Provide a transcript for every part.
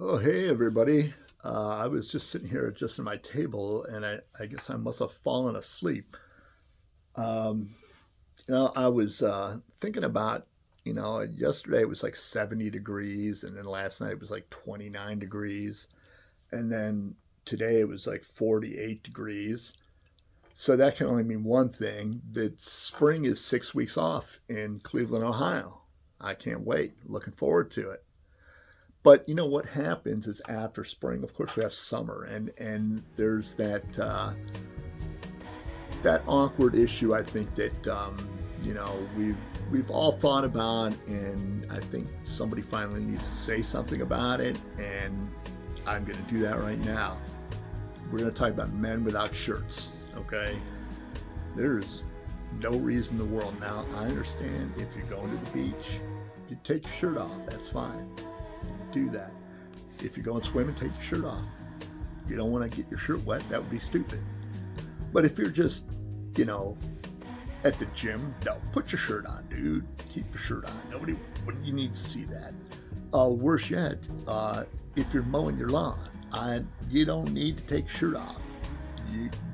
Oh, hey, everybody. I was just sitting here just at my table and I guess I must have fallen asleep. Um, I was thinking about, yesterday it was like 70 degrees and then last night it was like 29 degrees and then today it was like 48 degrees. So that can only mean one thing, that spring is 6 weeks off in Cleveland, Ohio. I can't wait. Looking forward to it. But what happens is after spring, of course, we have summer, and there's that awkward issue. I think that we've all thought about, and I think somebody finally needs to say something about it. And I'm going to do that right now. We're going to talk about men without shirts. Okay, there's no reason in the world now. I understand if you're going to the beach, you take your shirt off. That's fine. Do that. If you're going swimming, take your shirt off. You don't want to get your shirt wet. That would be stupid. But if you're just, you know, at the gym, no, put your shirt on, dude. Keep your shirt on. Nobody, you need to see that. Worse yet, if you're mowing your lawn, you don't need to take your shirt off.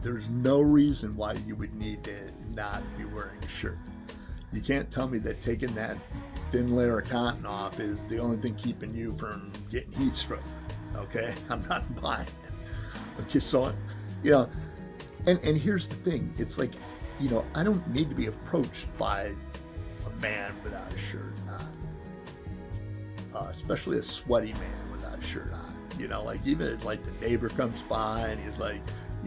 There's no reason why you would need to not be wearing a shirt. You can't tell me that taking that thin layer of cotton off is the only thing keeping you from getting heat stroke. Okay, I'm not buying it. Okay, so and here's the thing. It's like, I don't need to be approached by a man without a shirt on, especially a sweaty man without a shirt on. Like even if like the neighbor comes by and he's like,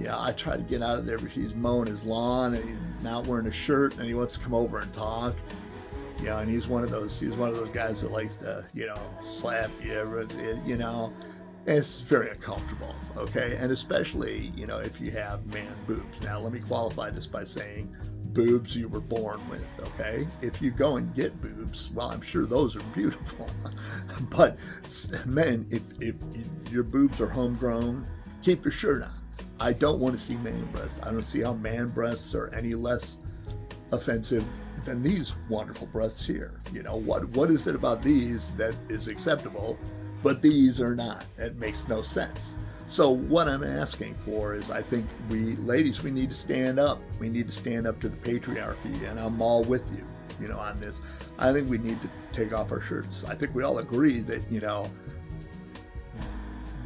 I try to get out of there, but he's mowing his lawn and he's not wearing a shirt and he wants to come over and talk. And he's one of those guys that likes to, slap you, it's very uncomfortable, okay? And especially, if you have man boobs. Now, let me qualify this by saying boobs you were born with, okay? If you go and get boobs, well, I'm sure those are beautiful. But men, if your boobs are homegrown, keep your shirt on. I don't want to see man breasts. I don't see how man breasts are any less offensive than these wonderful breasts here. What is it about these that is acceptable, but these are not? That makes no sense. So what I'm asking for is, I think ladies, we need to stand up. We need to stand up to the patriarchy, and I'm all with you, on this. I think we need to take off our shirts. I think we all agree that,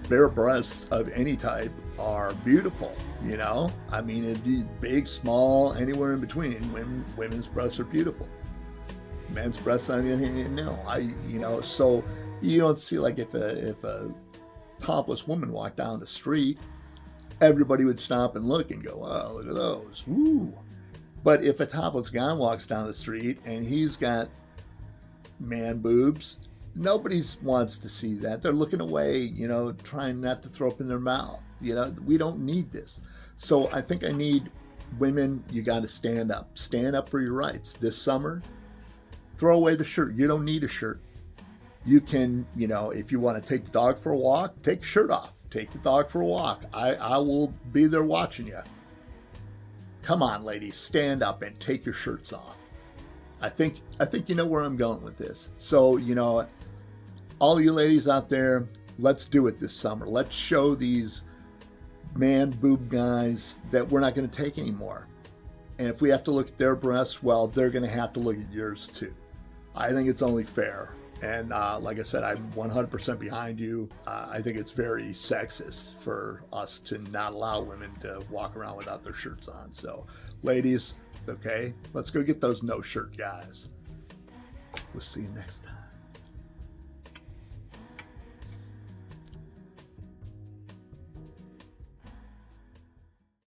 bare breasts of any type are beautiful. I mean, it'd be big, small, anywhere in between. Women's breasts are beautiful. Men's breasts, no. So you don't see, like, if a topless woman walked down the street, everybody would stop and look and go, "Oh, look at those, woo!" But if a topless guy walks down the street and he's got man boobs, nobody wants to see that. They're looking away, trying not to throw up in their mouth. We don't need this. So I think I need women. You got to stand up. Stand up for your rights. This summer, throw away the shirt. You don't need a shirt. You can, if you want to take the dog for a walk, take the shirt off. Take the dog for a walk. I will be there watching you. Come on, ladies, stand up and take your shirts off. I think you know where I'm going with this. So, all you ladies out there, let's do it this summer. Let's show these man boob guys that we're not going to take anymore. And if we have to look at their breasts, well, they're going to have to look at yours too. I think it's only fair. And like I said, I'm 100% behind you. I think it's very sexist for us to not allow women to walk around without their shirts on. So, ladies, okay, let's go get those no shirt guys. We'll see you next time.